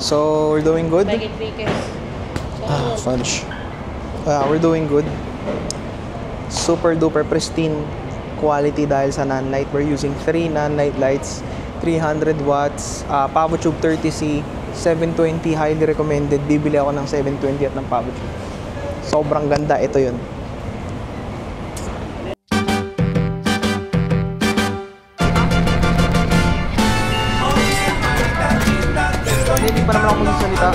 So, we're doing good? Fudge. We're doing good. Super duper pristine quality dahil sa non-light. We're using 3 non-light lights, 300 watts, PavoTube 30C, 720, highly recommended. Bibili ako ng 720 at ng PavoTube. Sobrang ganda. Ito yun. Hindi pa naman ako magsasalita.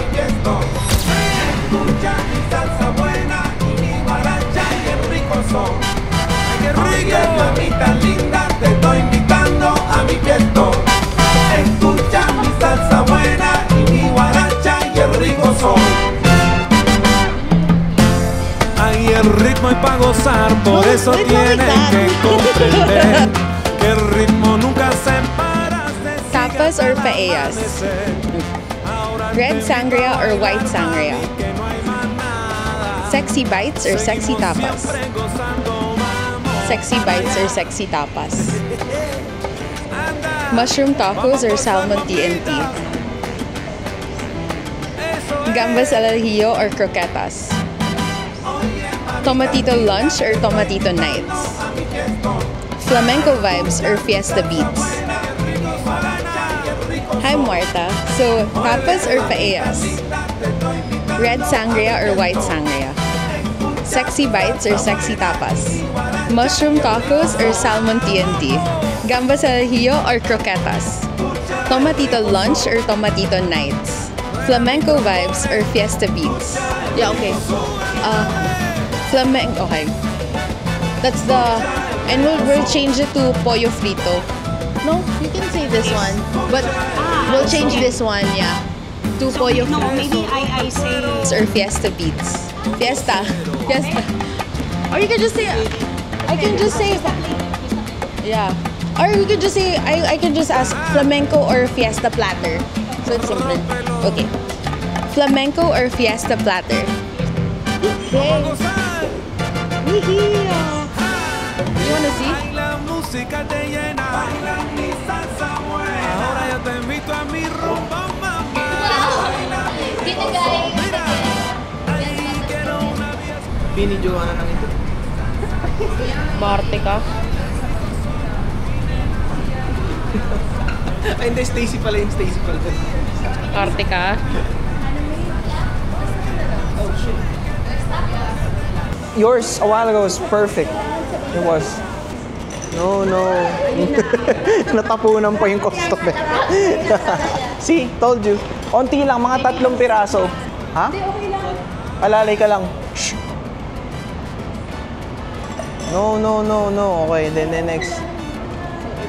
Ay, el ritmo es para gozar, por eso tienes que comprender que el ritmo nunca se para. Tapas or paellas? Red sangria or white sangria? Sexy bites or sexy tapas? Sexy bites or sexy tapas? Mushroom tacos or salmon TNT? Gambas al ajillo or croquetas? Tomatito lunch or tomatito nights? Flamenco vibes or fiesta beats? Hi Marta, so tapas or paellas? Red sangria or white sangria? Sexy bites or sexy tapas? Mushroom tacos or salmon TNT? Gambas al ajillo or croquetas? Tomatito lunch or tomatito nights? Flamenco vibes or fiesta beats? Yeah, okay. Flamenco, okay. That's the, and we'll change it to pollo frito. No, you can say this one, but we'll change this one, yeah, to pollo frito. No, maybe I say Or fiesta beats. Fiesta. Or you can just say, I can just say, yeah. Or we could just say, I can just ask flamenco or fiesta platter. So it's simple. Okay. Flamenco or fiesta platter? Okay. You wanna see? Binidyohan na lang ito. Marte ka? Ay, hindi. Stacy pala yung Stacy pala. Arte ka? Oh, shit. Yours a while ago was perfect. It was. No. Natapunan pa yung customer. See, told you. Onti lang, mga 3 piraso. Ha? Alalay ka lang. Shh. No. Okay, then the next.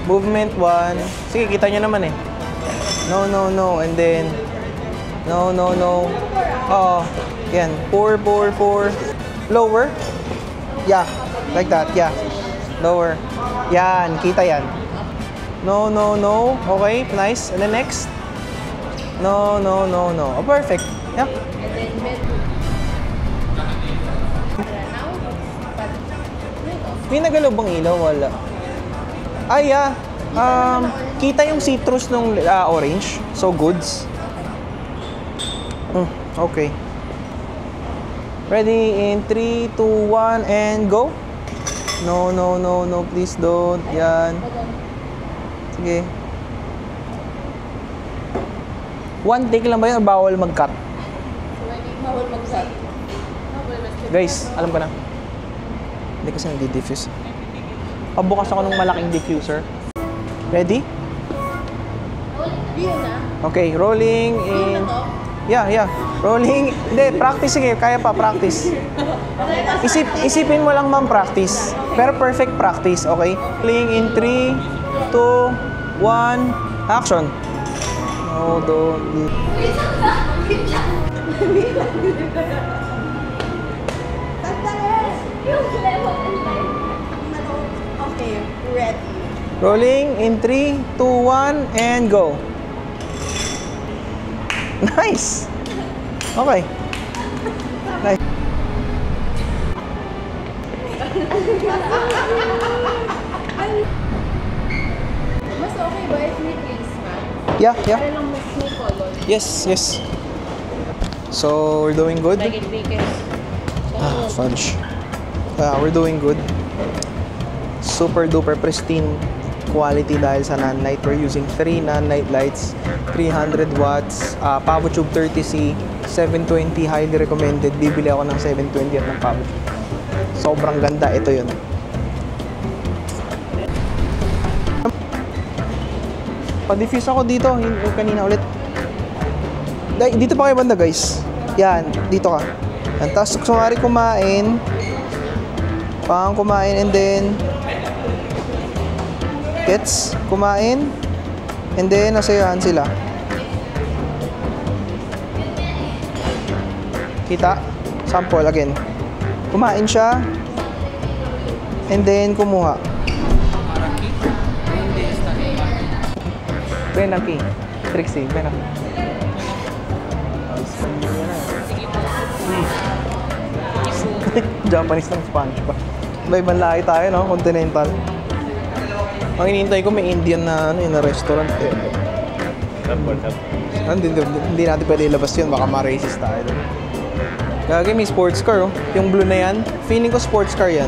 Movement 1. Sige, kita nyo naman eh. No. And then, no. Oh, yan. 4. Lower. Yeah, like that. Yeah. Lower. Yan, kita yan. No. Okay, nice. And then next. No. Oh, perfect. Yeah. May nagalaw bang ilaw? Wala. Ay, yeah. Kita yung citrus nung orange. So, goods. Okay. Ready? In 3, 2, 1, and go. No. Please don't. Yan. Sige. 1 take lang ba yun o bawal mag-cut? Bawal mag-cut. Guys, alam ko na. Hindi kasi nag-diffuse. Pabukas ako ng malaking diffuser. Ready? Okay, rolling in. Yeah. Rolling. Hindi, practice sige. Kaya pa, practice. Isipin mo lang ma'am, practice. Pero perfect practice, okay? Rolling in 3, 2, 1, action. No, don't. okay, ready. Rolling in 3, 2, 1, and go. Nice! Okay. Nice. Mas okay ba if may place mat? Yeah, yeah. Yes, yes. So, we're doing good. Fudge. We're doing good. Super duper pristine quality dahil sa non-light. We're using 3 non-light lights, 300 watts, PavoTube 30C, 720, highly recommended. Bibili ako ng 720 at ng PavoTube. Sobrang ganda. Ito yun. Pa-diffuse ako dito. Kanina ulit. Dito pa kayo banda, guys. Yan. Dito ka. Tapos, sumari kumain. Kumain and then gets kumain and then nasayahan sila. Kita? Sample again. Kumain siya and then kumuha. Benaki. Trixie, Benaki. Japanese ng sponge pa. Iba-ibang lahi tayo, no? Continental. Ang hinihintay ko may Indian na, na restaurant. Hindi natin pwede ilabas yun. Baka ma-racist tayo. Gagi, may sports car, oh. Yung blue na yan. Feeling ko sports car yan.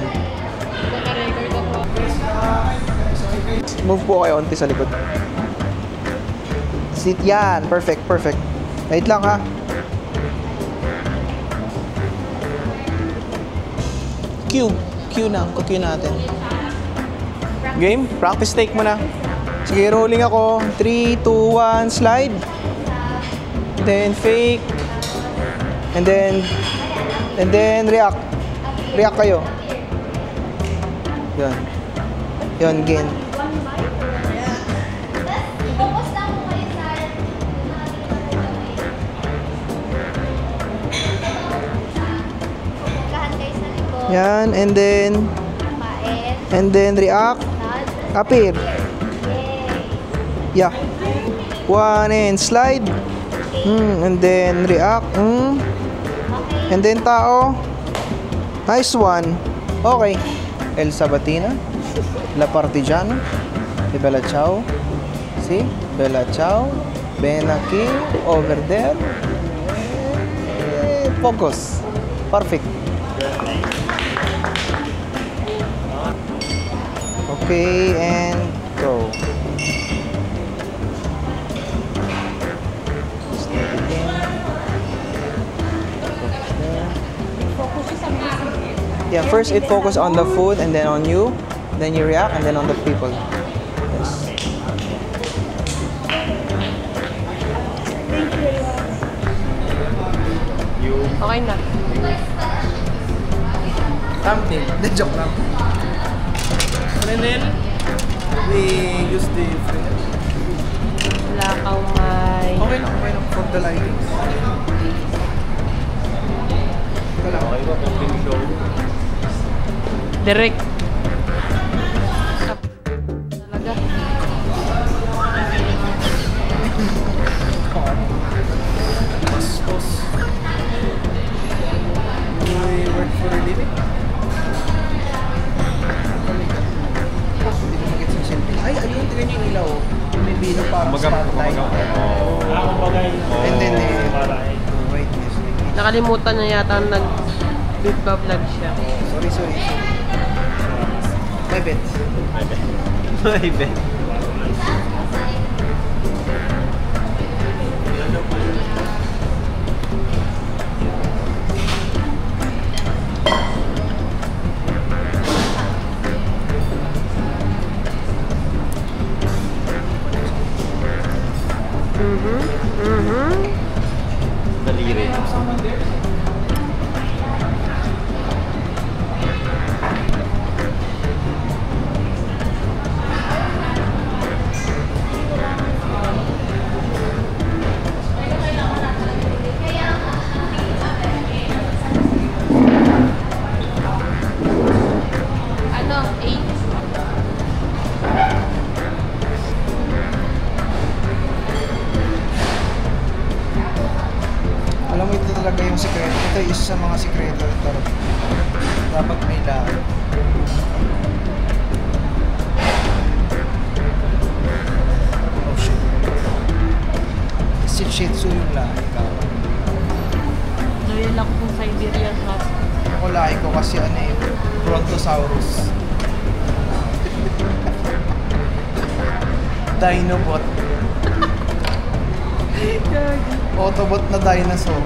Move po kayo onti sa likod. Sit yan. Perfect, perfect. Wait lang, ha. Cue na. Cue natin. Game? Practice take muna. Sige, rolling ako. 3, 2, 1, slide. Then fake. And then react. React kayo. Yun. Yun, gain. Yan, and then react. Appear. Yeah. One and slide. And then react. And then tao. Nice one. Okay. El Sabatina. La Partigiana. De Bella Ciao. See? Bella Ciao. Ven aquí. Over there. Focus. Perfect. Okay, and go. Yeah, first it focus on the food and then on you, then you react and then on the people. Yes. Okay na. Thumbnail. The joke lang. Fresnel, we use the Fresnel. Lakaw may... Okay lang for the lighting. Ito lang. Okay ba kung show? Direct. Talaga. Boss. We work for a living? Ay, ayun, tingnan niyo yung ilaw. May bilog parang spotlight. And then, wait, yes. Nakalimutan niya yata nag-vlog siya. Sorry. My bet. Daliri. Alam mo, ito talaga yung sikreto. Ito yung isa sa mga sikreto. Ito. Dapat may lahat. Oh shit. Kasi Shih Tzu yung lahi ka. Loyal ako kung Siberian Husky. Ako lahi ko kasi ano eh, Brontosaurus. Dinobot. Autobot na dinosaur.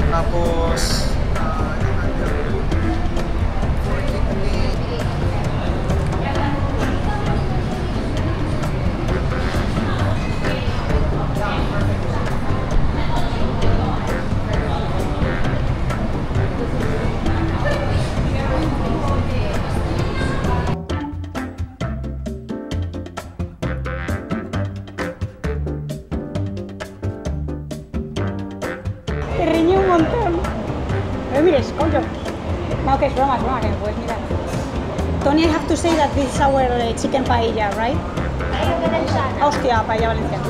Tapos Te riñe un montón. Pero mires, coño. No, que es broma, que me puedes mirar. Tony, I have to say that this is our chicken paella, right? Hostia, paella valenciana.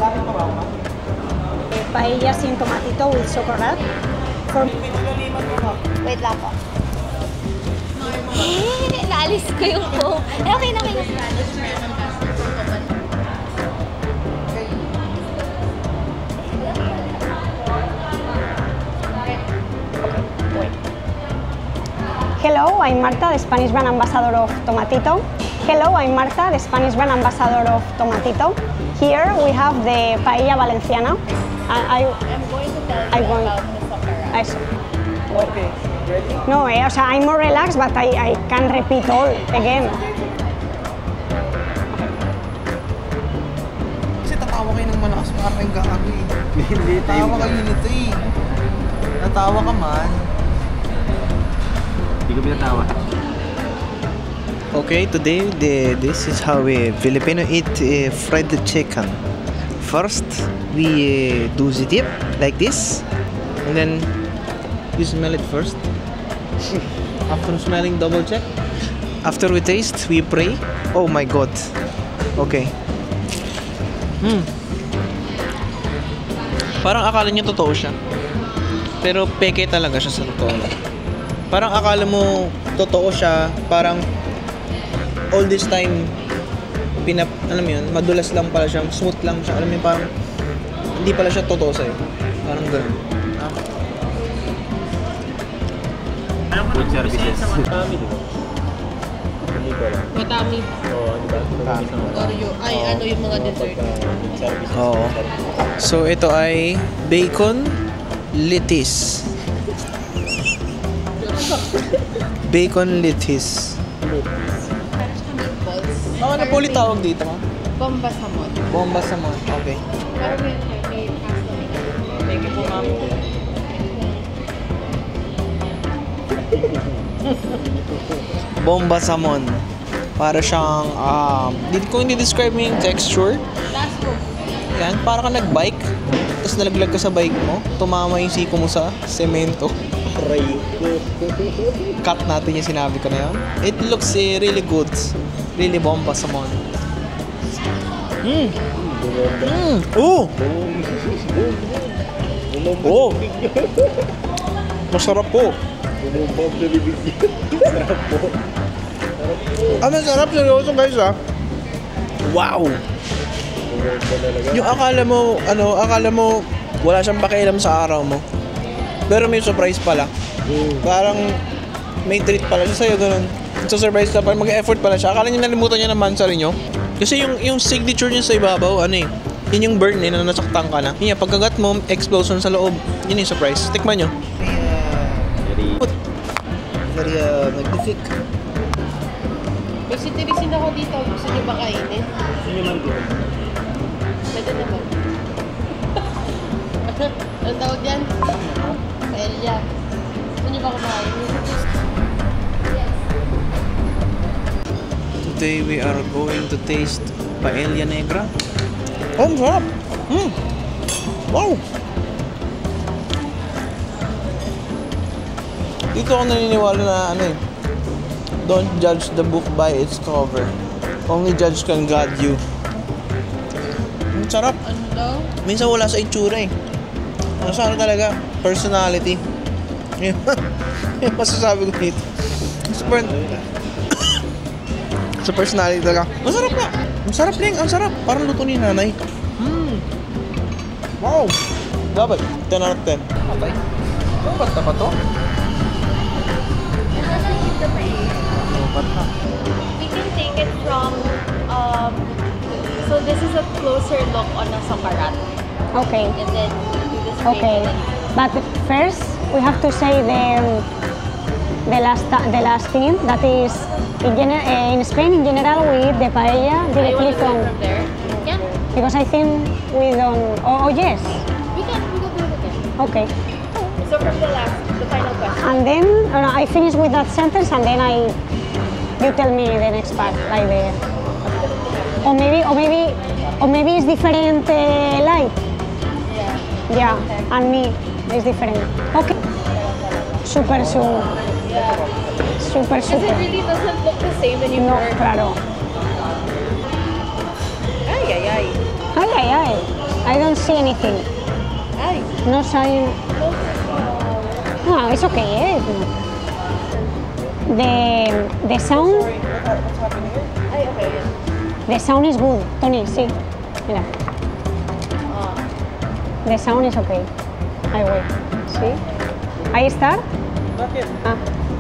Paella sin tomatito with chocolate. Wait lang po. Naalis ko yung foam. Okay na kayo. Hello, I'm Marta, the Spanish brand ambassador of Tomatito. Hello, I'm Marta, the Spanish brand ambassador of Tomatito. Here we have the paella valenciana. I'm going to tell you about the sakara. Eso. okay, ready? No, o sea, I'm more relaxed, but I can repeat all again. Kasi tatawa kayo ng malakas para kayong gaano eh. Tatawa kayo nito eh. Natawa ka man. Hindi ko pinatawa. Okay, today this is how we Filipino eat fried chicken. First, we do the dip like this, and then you smell it first. After smelling, double check. After we taste, we pray. Oh my God. Okay. Parang akala niyo totoo siya. Pero peke talaga siya sa totoo lang. Parang akala mo totoo siya, parang all this time alam mo yun, madulas lang pala siya, smooth lang siya, alam mo yun, parang hindi pala siya totoo sa'yo. Parang gano'n. Food services. Matami. Oreo. Ay, ano yung mga dessert. Oo. So ito ay bacon lettuce. Bacon lettuce. Ano po ulit tawag dito, ma? Bomba samon. Bomba samon. Okay. Parang may pasta. Thank you po, ma'am. Bomba samon. Para siyang, ko hindi describe mo yung texture. Last ko. Yan, para ka nag-bike. Tapos nalaglag ka sa bike mo. Tumama yung siko mo sa semento. Cut natin yung sinabi ko na yun. It looks really good. Really bomba samon. Oh! Oh! Masarap po. Masarap seryoso guys Wow! Yung akala mo wala siyang pakialam sa araw mo. Pero may surprise pala. Parang may treat pala siya sa'yo, ganun. Surprise ka, parang mag-effort pala siya. Akala niyo nalimutan niya naman sa inyo. Kasi yung signature niya sa ibabaw, yun yung burn na nasaktan ka na. Yun yung pagkagat mo, explosion sa loob. Yun yung surprise. Tikman nyo. Very magnific. May sitirisin ako dito. Gusto niyo ba kainin? Pwede naman. Anong tawag yan? Paella. Gusto niyo ba kumain? Today we are going to taste paella negra. Oh, masarap! Wow! Dito ako naniniwala na don't judge the book by its cover. Only judge can guide you. Ang sarap. Ano daw? Minsan wala sa itsura Sana talaga, personality. Yung masasabi ko dito. Super, Sa personality talaga. Masarap nga. Masarap lang. Ang sarap. Parang luto ni nanay. Wow. Dapat. 10 out of 10. Okay. Ba't na ba to? We can take it from, so this is a closer look on a sokarat. Okay. And then do this Okay. But first, we have to say the last thing that is in Spain in general we eat the paella directly from from there. Yeah, because I think we don't. Oh yes. we can do it again. Okay. So from the final question. And then I finish with that sentence and then you tell me the next part like the or maybe it's different like yeah and me is different. Okay. Super. Because it really doesn't look the same No, anymore. claro. Ay. Ay. I don't see anything. Ay. No sign. No, it's okay. The sound. Ay, okay. The sound is good, Tony. See, mira. The sound is okay. I wait. See. I start. Bakit?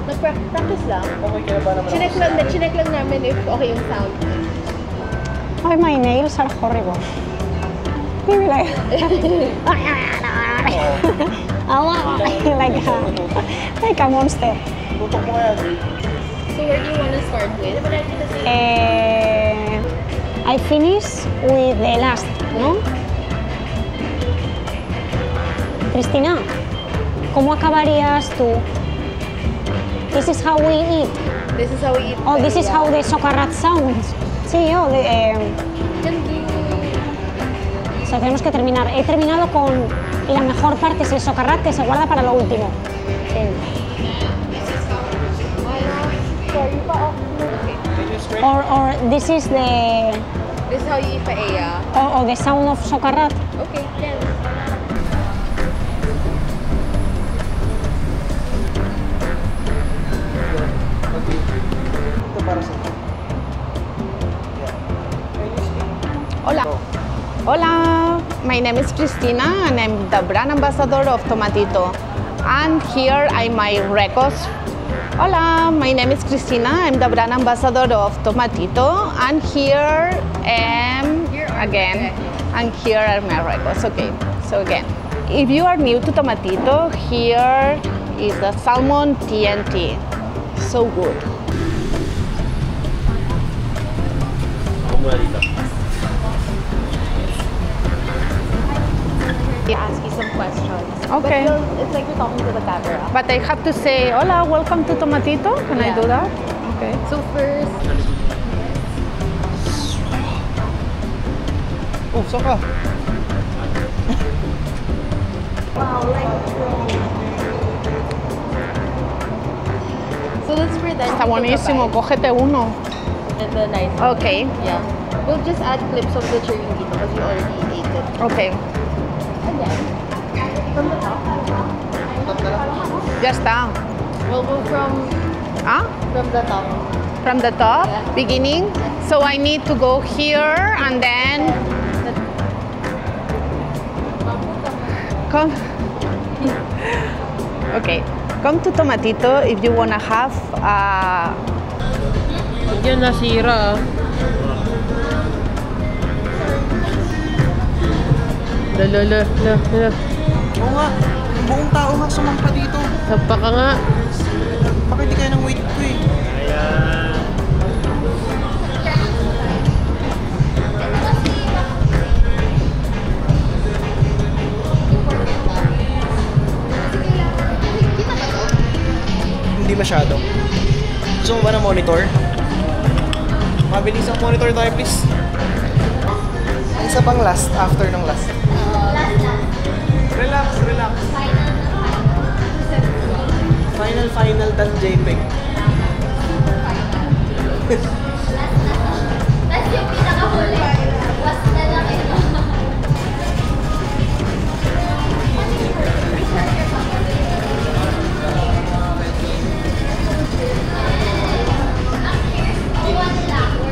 Nag-practice lang. Okay kaya ba naman Chinek lang namin if okay yung sound. Oh, my nails are horrible. Maybe like like a monster. Tutok mo yan. So where do you want to start with? I finish with the last, no? Cristina, ¿cómo acabarías tú? This is how we eat. This is how we eat. Oh, this is how the socarrat sounds. Sí, oh, o sea, tenemos que terminar. He terminado con la mejor parte, es el socarrat que se guarda para lo último. Sí. Or this is the... This is how you eat paella. Or the sound of socarrat. Okay, then. Ito para sa Hola. Hola, my name is Cristina and I'm the brand ambassador of Tomatito. And here I'm my records. Hola, my name is Cristina. I'm the brand ambassador of Tomatito. And here here are my records. Okay, so again, if you are new to Tomatito, here is the salmon TNT. So good. They ask you some questions. Okay. But it's like you're talking to the camera. But I have to say, hola, welcome to Tomatito. Can I Yeah. do that? Okay. So first, Oh, saka. so let's pretend. Está buenísimo, cógete uno. And the nice. Okay. Yeah. We'll just add clips of the chiringuito because we already ate it. Okay. And then, from the top, Ya está. we'll go from the top. From the top, Yeah. beginning. So I need to go here and then come. Okay. Come to Tomatito if you wanna have Yan nasira. La. Oo nga. Yung buong tao nga sumampa dito. Sampa ka nga. Bakit di kaya ng weight ko eh? Hindi masyado. Gusto mo ba ng monitor? Mabilis ang monitor tayo, please. Isa pang last, after ng last. Relax. Final.jpg. Tapos yung pinakahuli, was na lang ito. One lang.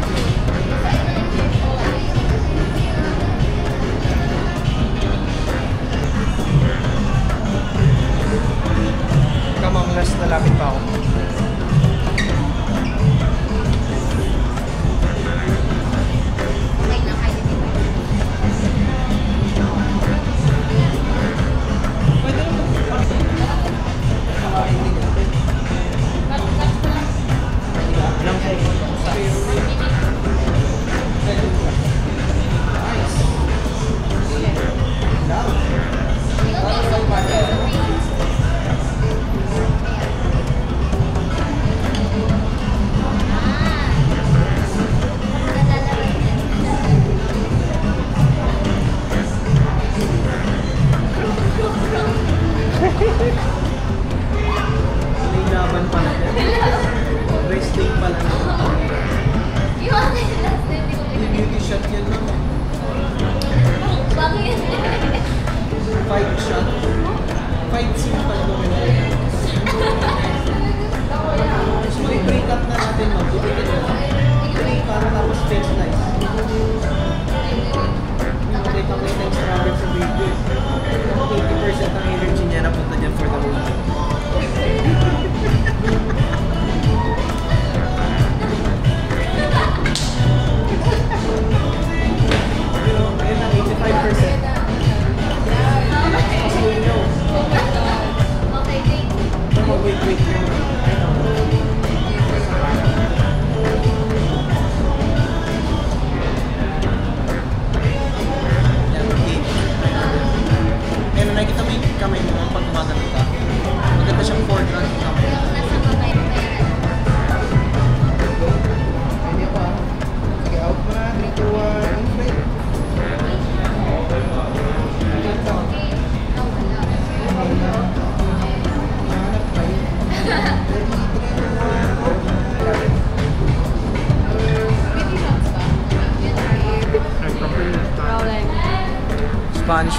Spanish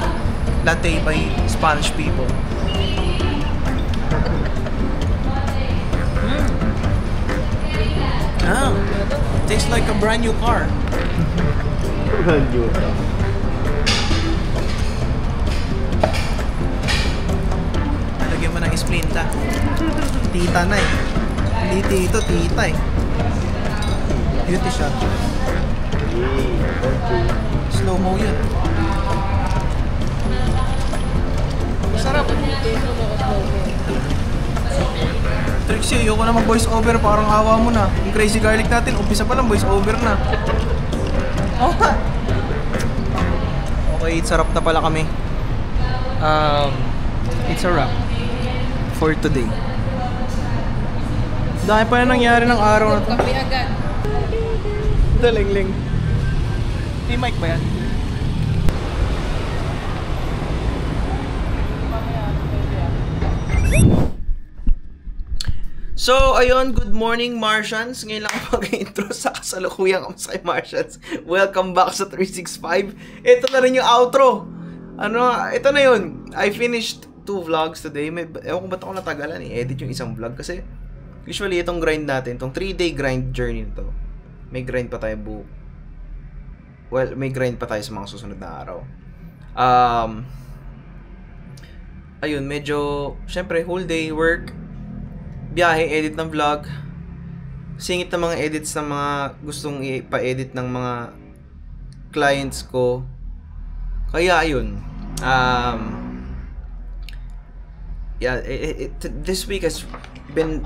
latte by Spanish people. Ah, tastes like a brand new car. Brand new. Lagyan mo ng splinta. Tita na eh. Hindi tito, tita eh. Beauty shot. Slow mo yun. Sarap. Trixie, ayoko na mag-voice over. Parang awa mo na. Yung Crazy Garlic natin, umpisa pa lang voice over na. Oh, okay, sarap na pala kami. It's a wrap for today. Dahil pa na nangyari ng araw na to. Kape agad. Dalingling. May mic ba yan? So, ayun, good morning Martians. Ngayon lang ako mag-intro sa kasalukuyang kamusta kay Martians. Welcome back sa 365. Ito na rin yung outro. Ito na yun. I finished 2 vlogs today. Ewan ko ba't ako natagalan i-edit yung isang vlog kasi usually itong grind natin, itong 3-day grind journey nito, may grind pa tayo may grind pa tayo sa mga susunod na araw. Ayun, medyo, syempre, whole day work, biyahe, edit ng vlog, singit ng mga edits ng mga gustong ipa-edit ng mga clients ko. Kaya ayun, yeah, this week has been,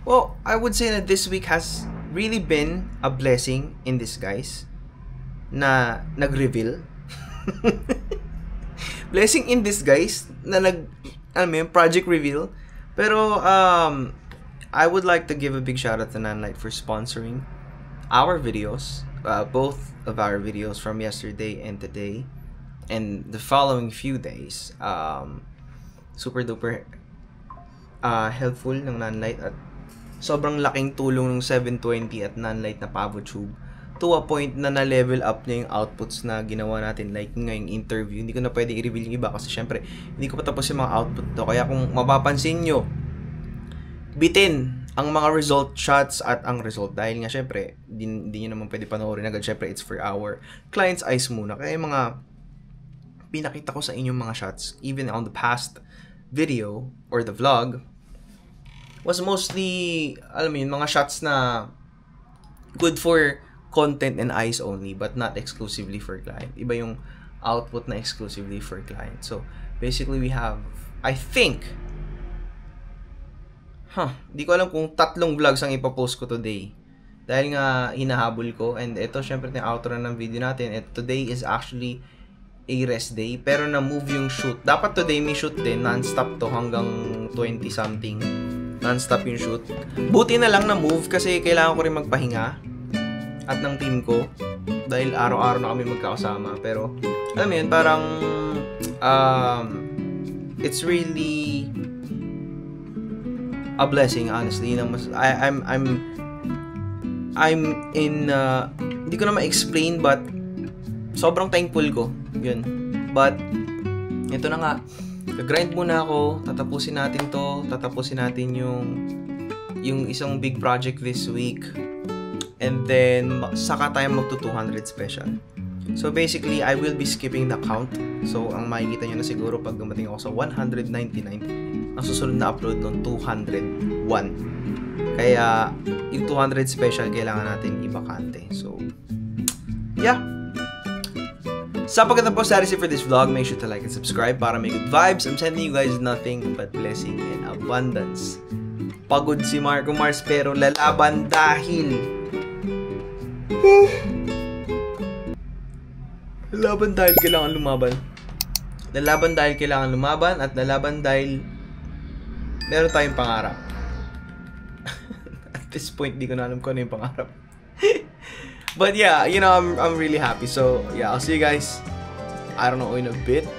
well, I would say that this week has really been a blessing in disguise na nag-reveal. Blessing in disguise na project reveal. Pero I would like to give a big shout out to Nanlight for sponsoring our videos, both of our videos from yesterday and today and the following few days. Super duper helpful ng Nanlight at sobrang laking tulong ng 720 at Nanlight na PavoTube to a point na na-level up niya yung outputs na ginawa natin, like ngayong interview. Hindi ko na pwede i-reveal yung iba kasi syempre hindi ko pa tapos yung mga output to. Kaya kung mapapansin nyo, bitin ang mga result shots at ang result dahil nga syempre hindi nyo naman pwede panoorin agad. Syempre it's for our client's eyes muna. Kaya yung mga pinakita ko sa inyong mga shots even on the past video or the vlog was mostly, alam mo yun, mga shots na good for content and eyes only but not exclusively for client. Iba yung output na exclusively for client. So, basically we have, I think, di ko alam kung 3 vlogs ang ipapost ko today. Dahil nga hinahabol ko and ito syempre yung outro ng video natin. And today is actually a rest day pero na-move yung shoot. Dapat today may shoot din, non-stop to hanggang 20 something. Non-stop yung shoot. Buti na lang na-move kasi kailangan ko rin magpahinga at ng team ko dahil araw-araw na kami magkakasama. Pero alam mo yun, parang it's really a blessing honestly. I'm in hindi ko na ma-explain but sobrang thankful ko yun. But ito na nga, grind muna ako, tatapusin natin yung isang big project this week and then saka tayo magto 200 special. So basically I will be skipping the count. So ang makikita nyo na siguro pag dumating ako sa 199, ang susunod na upload nun 201. Kaya yung 200 special kailangan natin ibakante. So yeah, sa pagkatapos, that is it for this vlog. Make sure to like and subscribe para may good vibes. I'm sending you guys nothing but blessing and abundance. Pagod si Marco Mars pero lalaban dahil lalaban dahil kailangan lumaban. Lalaban dahil kailangan lumaban at lalaban dahil meron tayong pangarap. At this point, di ko na alam kung ano yung pangarap. But yeah, you know, I'm really happy. So yeah, I'll see you guys, I don't know, in a bit.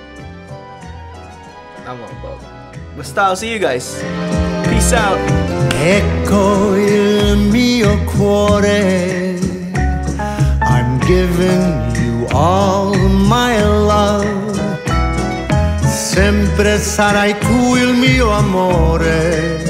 Basta, I'll see you guys. Peace out. Ecco il mio cuore, I'm giving you all my love. sempre sarai tu il mio amore.